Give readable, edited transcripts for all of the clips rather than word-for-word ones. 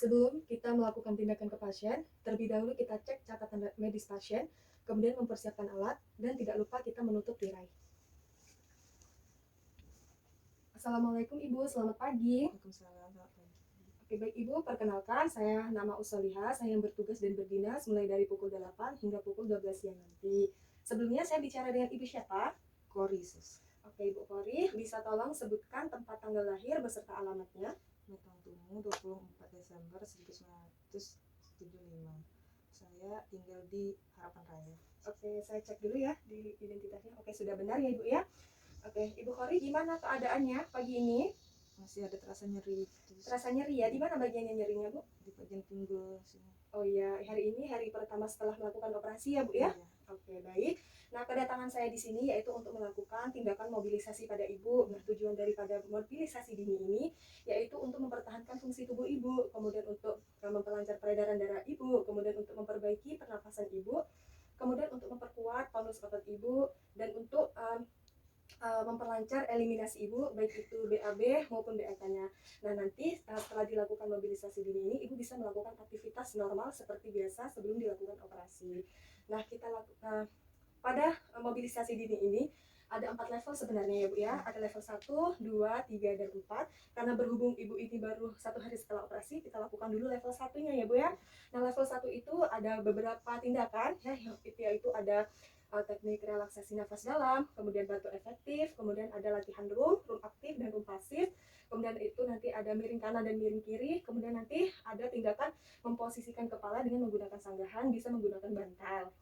Sebelum kita melakukan tindakan ke pasien, terlebih dahulu kita cek catatan medis pasien, kemudian mempersiapkan alat, dan tidak lupa kita menutup tirai. Assalamualaikum Ibu, selamat pagi. Waalaikumsalam, selamat pagi. Oke, baik Ibu, perkenalkan saya nama Usoliha, saya yang bertugas dan berdinas mulai dari pukul 8 hingga pukul 12 siang nanti. Sebelumnya saya bicara dengan Ibu siapa? Kori, Sus. Oke, Ibu Kori, bisa tolong sebutkan tempat tanggal lahir beserta alamatnya? Metang Tumu, 24 Desember 1975. Saya tinggal di Harapan Raya. Oke, saya cek dulu ya di identitasnya. Oke, sudah benar ya Ibu ya. Oke, Ibu Kori, gimana keadaannya pagi ini? Masih ada terasa nyeri. Terasa nyeri ya? Di mana bagiannya nyerinya, Bu? Di bagian pinggul sini. Oh iya, hari ini hari pertama setelah melakukan operasi ya, Bu ya? Iya. Oke, baik. Nah, kedatangan saya di sini yaitu untuk melakukan tindakan mobilisasi pada Ibu. Nah, tujuan daripada mobilisasi dini ini yaitu untuk mempertahankan fungsi tubuh Ibu, kemudian untuk memperlancar peredaran darah Ibu, kemudian untuk memperbaiki pernafasan Ibu, kemudian untuk memperkuat tonus otot Ibu, dan untuk memperlancar eliminasi Ibu, baik itu BAB maupun BAK-nya. Nah, nanti setelah dilakukan mobilisasi dini ini, Ibu bisa melakukan aktivitas normal seperti biasa sebelum dilakukan operasi. Nah, pada mobilisasi dini ini ada 4 level sebenarnya ya Bu ya. Ada level 1, 2, 3, dan 4. Karena berhubung Ibu ini baru 1 hari setelah operasi, kita lakukan dulu level 1-nya ya Bu ya. Nah, level 1 itu ada beberapa tindakan ya, yaitu ada teknik relaksasi nafas dalam, kemudian batu efektif, kemudian ada latihan room aktif dan room pasif, kemudian itu nanti ada miring kanan dan miring kiri, kemudian nanti ada tindakan memposisikan kepala dengan menggunakan sanggahan, bisa menggunakan bantal.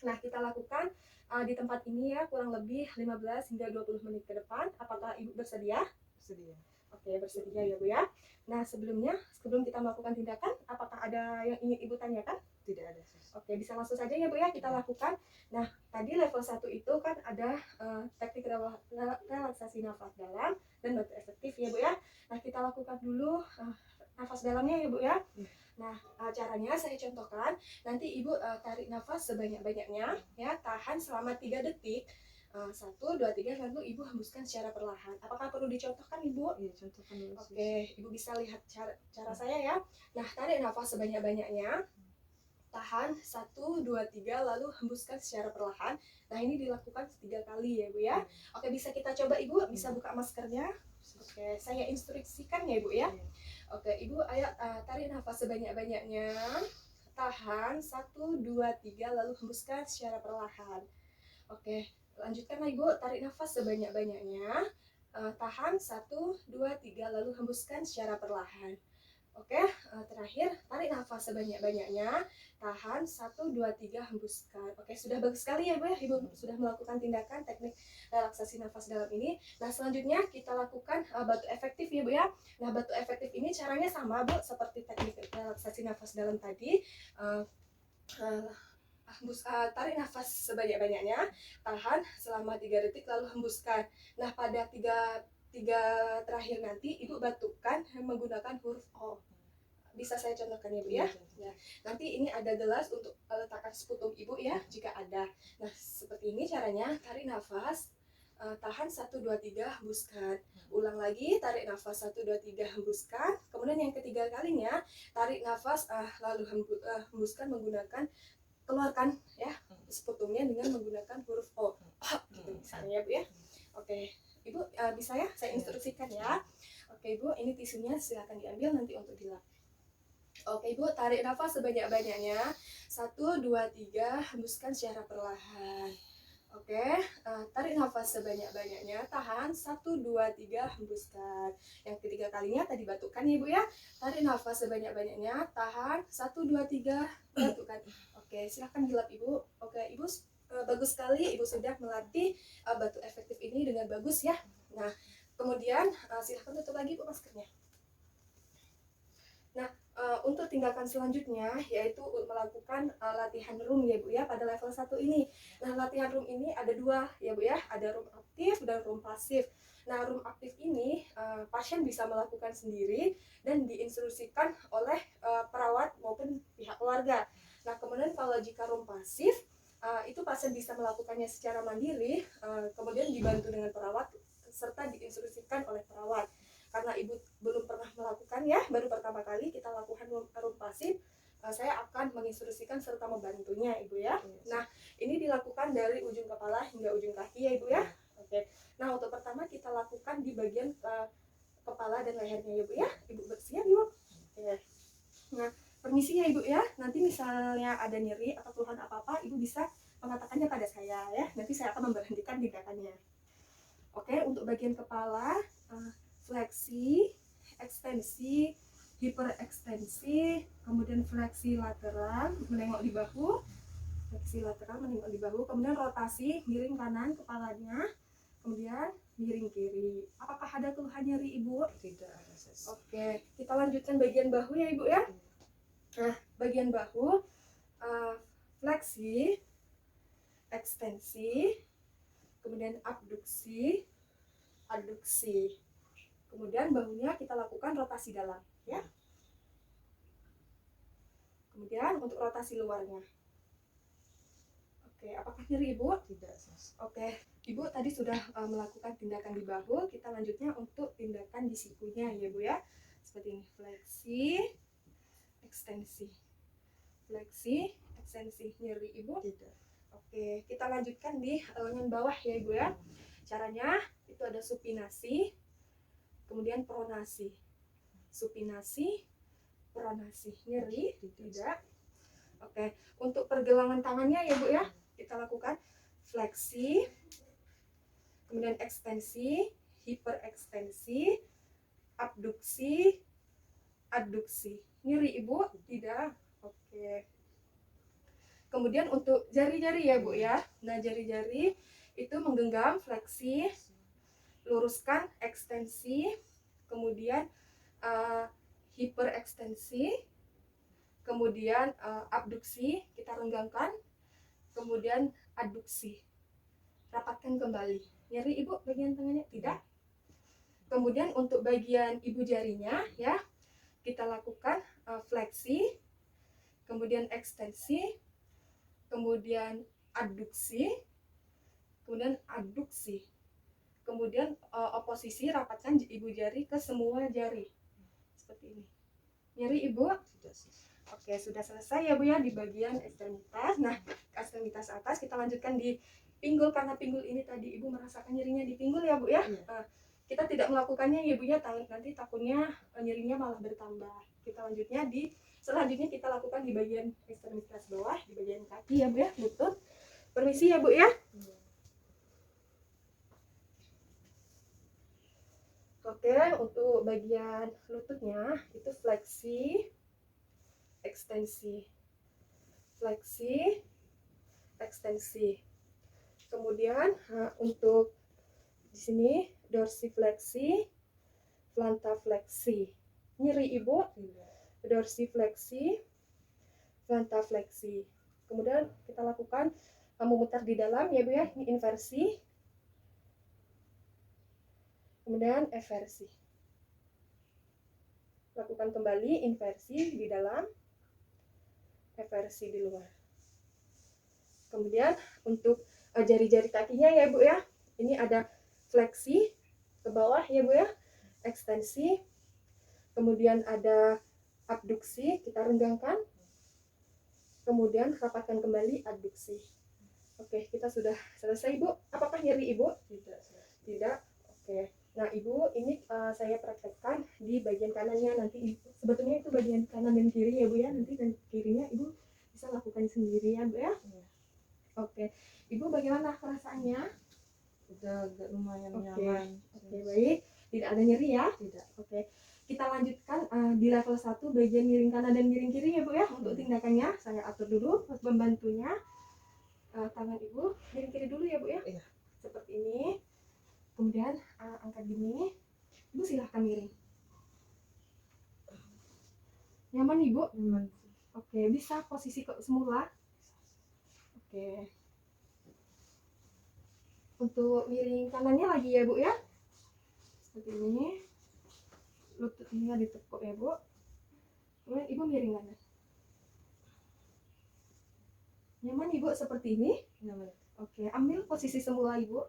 Nah, kita lakukan di tempat ini ya kurang lebih 15 hingga 20 menit ke depan. Apakah Ibu bersedia? Bersedia. Oke, bersedia ya Bu ya. Nah, sebelum kita melakukan tindakan, apakah ada yang ingin Ibu tanyakan? Tidak ada, Sus. Oke, bisa langsung saja ya Bu ya kita lakukan. Nah, tadi level 1 itu kan ada teknik relaksasi nafas dalam dan batu efektif ya Bu ya. Nah, kita lakukan dulu nafas dalamnya ya Bu ya. Nah, caranya saya contohkan. Nanti Ibu tarik nafas sebanyak-banyaknya ya, tahan selama 3 detik. 1, 2, 3, lalu Ibu hembuskan secara perlahan. Apakah perlu dicontohkan Ibu? Iya, contohkan dulu, Sus. Oke, Ibu bisa lihat cara saya ya. Nah, tarik nafas sebanyak-banyaknya. Tahan 1, 2, 3, lalu hembuskan secara perlahan. Nah, ini dilakukan 3 kali ya Bu ya. Oke, bisa kita coba Ibu, bisa buka maskernya. Oke, saya instruksikan ya Bu ya. Oke, Ibu ayo tarik nafas sebanyak-banyaknya. Tahan 1, 2, 3, lalu hembuskan secara perlahan. Oke, lanjutkan Ibu, tarik nafas sebanyak-banyaknya. Tahan 1, 2, 3, lalu hembuskan secara perlahan. Oke, terakhir tarik nafas sebanyak-banyaknya, tahan 1, 2, 3, hembuskan. Oke, sudah bagus sekali ya Bu ya, Ibu sudah melakukan tindakan teknik relaksasi nafas dalam ini. Nah, selanjutnya kita lakukan batu efektif ya Bu ya. Nah, batu efektif ini caranya sama Bu, seperti teknik relaksasi nafas dalam tadi. Tarik nafas sebanyak-banyaknya, tahan selama 3 detik lalu hembuskan. Nah, pada tiga terakhir nanti Ibu batukkan menggunakan huruf O. Bisa saya contohkan ya Bu ya? Ya. Nanti ini ada gelas untuk letakkan sputum Ibu ya, jika ada. Nah, seperti ini caranya. Tarik nafas, tahan 1, 2, 3, hembuskan. Ulang lagi, tarik nafas 1, 2, 3, hembuskan. Kemudian yang ketiga kalinya, tarik nafas lalu hembuskan menggunakan, keluarkan ya sputumnya dengan menggunakan huruf O. Gitu misalnya ya Bu ya. Oke, Ibu bisa ya saya instruksikan ya. Oke Ibu, ini tisunya silakan diambil nanti untuk dilap. Oke Ibu, tarik nafas sebanyak-banyaknya. 1, 2, 3, hembuskan secara perlahan. Oke, tarik nafas sebanyak-banyaknya, tahan 1, 2, 3, hembuskan. Yang ketiga kalinya tadi batukkan ya Ibu ya. Tarik nafas sebanyak-banyaknya, tahan 1, 2, 3, batukkan. Oke, silahkan dilap Ibu. Oke Ibu, bagus sekali Ibu sudah melatih batu efektif ini dengan bagus ya. Nah, kemudian silahkan tutup lagi Bu maskernya. Nah, untuk tindakan selanjutnya yaitu melakukan latihan room ya Bu ya pada level 1 ini. Nah, latihan room ini ada 2 ya Bu ya, ada room aktif dan room pasif. Nah, room aktif ini pasien bisa melakukan sendiri dan diinstruksikan oleh perawat maupun pihak keluarga. Nah, kemudian kalau jika room pasif itu pasien bisa melakukannya secara mandiri, kemudian dibantu dengan perawat serta diinstruksikan oleh perawat. Karena Ibu belum pernah melakukan ya, baru pertama kali kita lakukan room konsultasi, saya akan menginstruksikan serta membantunya Ibu ya. Iya. Nah, ini dilakukan dari ujung kepala hingga ujung kaki ya Ibu ya. Oke. Nah, untuk pertama kita lakukan di bagian kepala dan lehernya ya Bu ya. Ibu bersiap Ibu. Oke. Nah, permisi ya Ibu ya. Nanti misalnya ada nyeri atau keluhan apa-apa, Ibu bisa mengatakannya pada saya ya. Nanti saya akan memberhentikan tindakannya. Oke, untuk bagian kepala, fleksi, ekstensi, hiperekstensi, kemudian fleksi lateral, menengok di bahu, fleksi lateral menengok di bahu, kemudian rotasi, miring kanan kepalanya, kemudian miring kiri. Apakah ada keluhan nyeri Ibu? Tidak ada sesi. Oke, kita lanjutkan bagian bahu ya Ibu ya. Nah, bagian bahu, fleksi, ekstensi, kemudian abduksi, aduksi. Kemudian bahunya kita lakukan rotasi dalam ya. Kemudian untuk rotasi luarnya. Oke, apakah nyeri Ibu? Tidak sesi. Oke, Ibu tadi sudah melakukan tindakan di bahu, kita lanjutnya untuk tindakan di sikunya ya Bu ya. Seperti ini, fleksi, ekstensi. Fleksi, ekstensi. Nyeri Ibu? Tidak. Oke, kita lanjutkan di lengan bawah ya Ibu ya. Caranya itu ada supinasi, kemudian pronasi. Supinasi, pronasi. Nyeri? Tidak. Oke, untuk pergelangan tangannya ya Bu ya, kita lakukan fleksi, kemudian ekstensi, hiperekstensi, abduksi, aduksi. Nyeri Ibu? Tidak. Oke. Kemudian untuk jari-jari ya Bu ya. Nah, jari-jari itu menggenggam, fleksi, luruskan, ekstensi, kemudian hiperekstensi, kemudian abduksi, kita renggangkan, kemudian aduksi, rapatkan kembali. Nyeri Ibu bagian tangannya? Tidak. Kemudian untuk bagian ibu jarinya ya, kita lakukan fleksi, kemudian ekstensi, kemudian aduksi, kemudian aduksi, kemudian oposisi, rapatkan ibu jari ke semua jari seperti ini. Nyeri Ibu? Tidak sesi. Oke, sudah selesai ya Bu ya di bagian ekstremitas. Nah, ekstremitas atas kita lanjutkan di pinggul, karena pinggul ini tadi Ibu merasakan nyerinya di pinggul ya Bu ya. Iya. Kita tidak melakukannya ya Bu ya, nanti takutnya nyerinya malah bertambah. Kita selanjutnya kita lakukan di bagian ekstremitas bawah, di bagian kaki ya Bu ya, lutut. Permisi ya Bu ya. Iya. Oke, untuk bagian lututnya itu fleksi, ekstensi, fleksi, ekstensi. Kemudian untuk di sini dorsifleksi, plantafleksi. Nyeri Ibu? Tidak. Dorsifleksi, plantafleksi. Kemudian kita lakukan memutar di dalam ya Bu ya, ini inversi, kemudian eversi. Lakukan kembali inversi di dalam, eversi di luar. Kemudian untuk jari-jari kakinya ya Bu ya, ini ada fleksi ke bawah ya Bu ya, ekstensi, kemudian ada abduksi, kita renggangkan, kemudian rapatkan kembali, aduksi. Oke, kita sudah selesai Bu. Apakah nyeri Ibu? Tidak sesi. Tidak. Oke. Nah Ibu, ini saya praktekkan di bagian kanannya. Nanti sebetulnya itu bagian kanan dan kiri ya Bu ya. Nanti dan kirinya Ibu bisa lakukan sendiri ya Bu ya. Iya. Oke. Ibu bagaimana perasaannya? Udah agak lumayan Oke. nyaman. Oke, baik. Tidak ada nyeri ya? Tidak. Oke. Kita lanjutkan di level 1 bagian miring kanan dan miring kiri ya Bu ya. Untuk tindakannya saya atur dulu pembantunya. Tangan Ibu miring kiri dulu ya Bu ya. Iya. Seperti ini. Kemudian angkat gini. Ibu silahkan miring. Nyaman Ibu? Nyaman. Oke, bisa posisi semula. Oke. Untuk miring kanannya lagi ya Bu ya. Seperti ini. Lututnya ditekuk ya Bu. Kemudian Ibu miring kanan. Nyaman Ibu seperti ini? Nyaman. Oke, ambil posisi semula Ibu.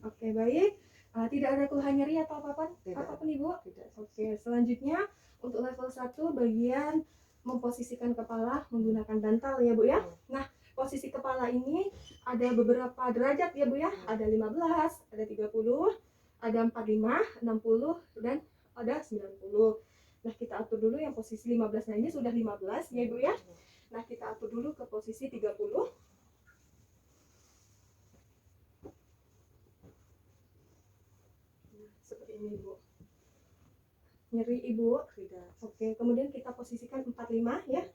Oke, baik. Tidak ada keluhan nyeri atau apapun? Tidak. Apapun Ibu? Tidak. Oke, selanjutnya untuk level 1 bagian memposisikan kepala menggunakan bantal ya Bu ya. Nah, posisi kepala ini ada beberapa derajat ya Bu ya. Ada 15, ada 30, ada 45, 60, dan ada 90. Nah, kita atur dulu yang posisi 15. Nah, ini sudah 15 ya Bu ya. Nah, kita atur dulu ke posisi 30. Seperti ini Ibu. Nyeri Ibu? Tidak. Oke, kemudian kita posisikan 45 ya.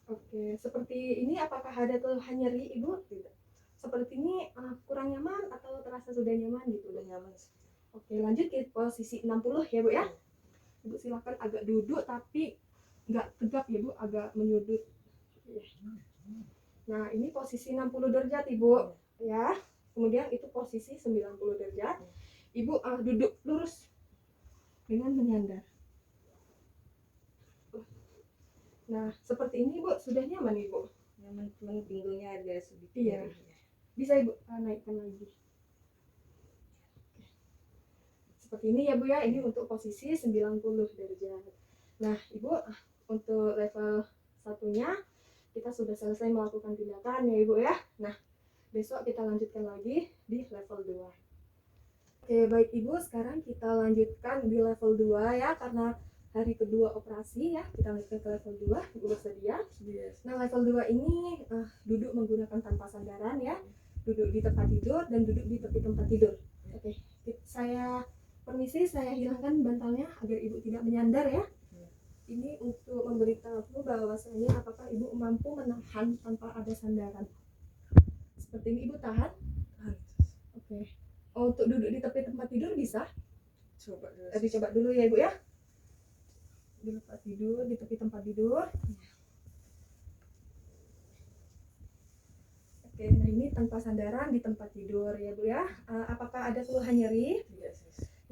Oke, seperti ini apakah ada keluhan nyeri Ibu? Tidak. Seperti ini kurang nyaman atau terasa sudah nyaman gitu? Udah nyaman. Oke, lanjut ke posisi 60 ya Bu ya. Ibu silakan agak duduk tapi nggak tegap ya Bu, agak menyudut. Nah, ini posisi 60 derajat Ibu ya. Kemudian itu posisi 90 derajat. Ibu duduk lurus dengan menyandar. Nah, seperti ini Bu, sudah nyaman Ibu? Nyaman, cuman pinggulnya ada sedikit. Iya. Bisa Ibu naikkan lagi. Seperti ini ya Bu ya, ini untuk posisi 90 derajat. Nah, Ibu untuk level satunya kita sudah selesai melakukan tindakan ya Ibu ya. Nah, besok kita lanjutkan lagi di level 2. Oke, baik Ibu, sekarang kita lanjutkan di level 2 ya, karena hari kedua operasi ya, kita lanjutkan ke level 2. Ibu bersedia? Nah, level 2 ini duduk menggunakan tanpa sandaran ya, duduk di tempat tidur dan duduk di tepi tempat tidur. Oke, saya permisi, saya hilangkan bantalnya agar Ibu tidak menyandar ya. Ini untuk memberitahu bahwasanya apakah Ibu mampu menahan tanpa ada sandaran. Seperti ini Ibu tahan? Oke. Untuk duduk di tepi tempat tidur bisa? Coba dulu. Dicoba dulu ya Ibu ya. Di tempat tidur, di tepi tempat tidur. Oke, nah ini tanpa sandaran di tempat tidur ya Bu ya. Apakah ada keluhan nyeri? Tidak.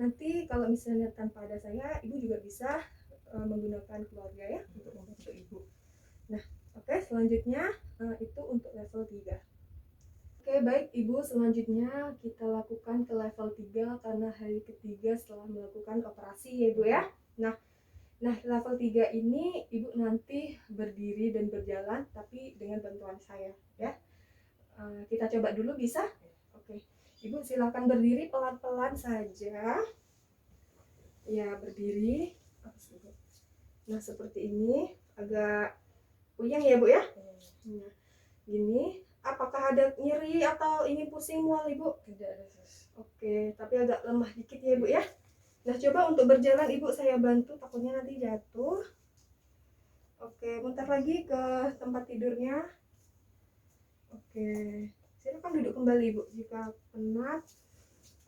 Nanti kalau misalnya tanpa ada saya, Ibu juga bisa menggunakan keluarga ya untuk membantu Ibu. Nah, oke, selanjutnya itu untuk level 3. Oke, baik Ibu, selanjutnya kita lakukan ke level 3 karena hari ketiga setelah melakukan operasi ya Ibu ya. Nah, level 3 ini Ibu nanti berdiri dan berjalan tapi dengan bantuan saya ya. Kita coba dulu bisa? Oke. Ibu silakan berdiri pelan-pelan saja. Ya, berdiri. Nah, seperti ini. Agak puyeng ya Bu ya. Nah, gini. Apakah ada nyeri atau ingin pusing mual Ibu? Tidak ada. Oke, tapi agak lemah dikit ya Bu ya. Nah, coba untuk berjalan Ibu saya bantu, takutnya nanti jatuh. Oke, bentar lagi ke tempat tidurnya. Oke, silakan duduk kembali Ibu jika penat.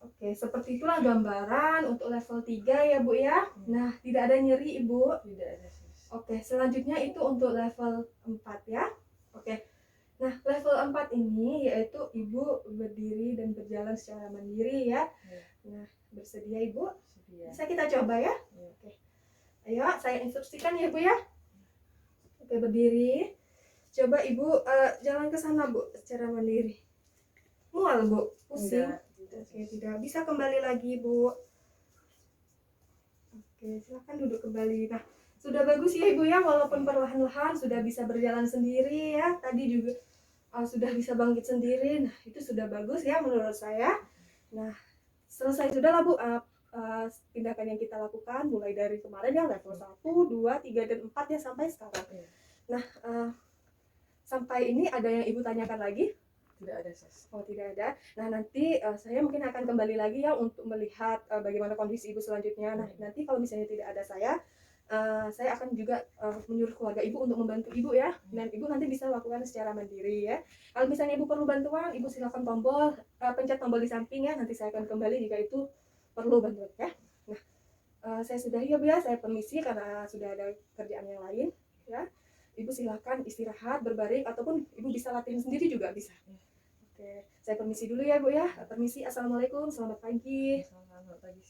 Oke, seperti itulah gambaran untuk level 3 ya Bu ya. Nah, tidak ada nyeri Ibu. Tidak ada. Oke, selanjutnya itu untuk level 4 ya. Oke. Nah, level 4 ini yaitu Ibu berdiri dan berjalan secara mandiri ya. Nah, bersedia Ibu? Bisa kita coba ya? Oke. Ayo, saya instruksikan ya Bu ya. Oke, berdiri. Coba Ibu jalan ke sana Bu secara mandiri. Mual Bu? Pusing? Oke, tidak. Bisa kembali lagi Bu. Oke, silakan duduk kembali. Nah, sudah bagus ya Ibu ya, walaupun perlahan-lahan sudah bisa berjalan sendiri ya. Tadi juga sudah bisa bangkit sendiri. Nah, itu sudah bagus ya menurut saya. Nah, selesai sudah lah Bu tindakan yang kita lakukan mulai dari kemarin ya level 1, 2, 3, dan 4 ya sampai sekarang. Nah, sampai ini ada yang Ibu tanyakan lagi? Tidak ada. Oh, tidak ada. Nah, nanti saya mungkin akan kembali lagi ya untuk melihat bagaimana kondisi Ibu selanjutnya. Nah, nanti kalau misalnya tidak ada saya akan juga menyuruh keluarga Ibu untuk membantu Ibu ya. Dan Ibu nanti bisa lakukan secara mandiri ya. Kalau misalnya Ibu perlu bantuan, Ibu silakan pencet tombol di samping ya. Nanti saya akan kembali jika itu perlu bantuan ya. Nah, saya sudahi ya Bu ya. Saya permisi karena sudah ada kerjaan yang lain ya. Ibu silakan istirahat, berbaring, ataupun Ibu bisa latihan sendiri juga bisa. Oke, saya permisi dulu ya Bu ya. Permisi, assalamualaikum, selamat pagi. Selamat pagi.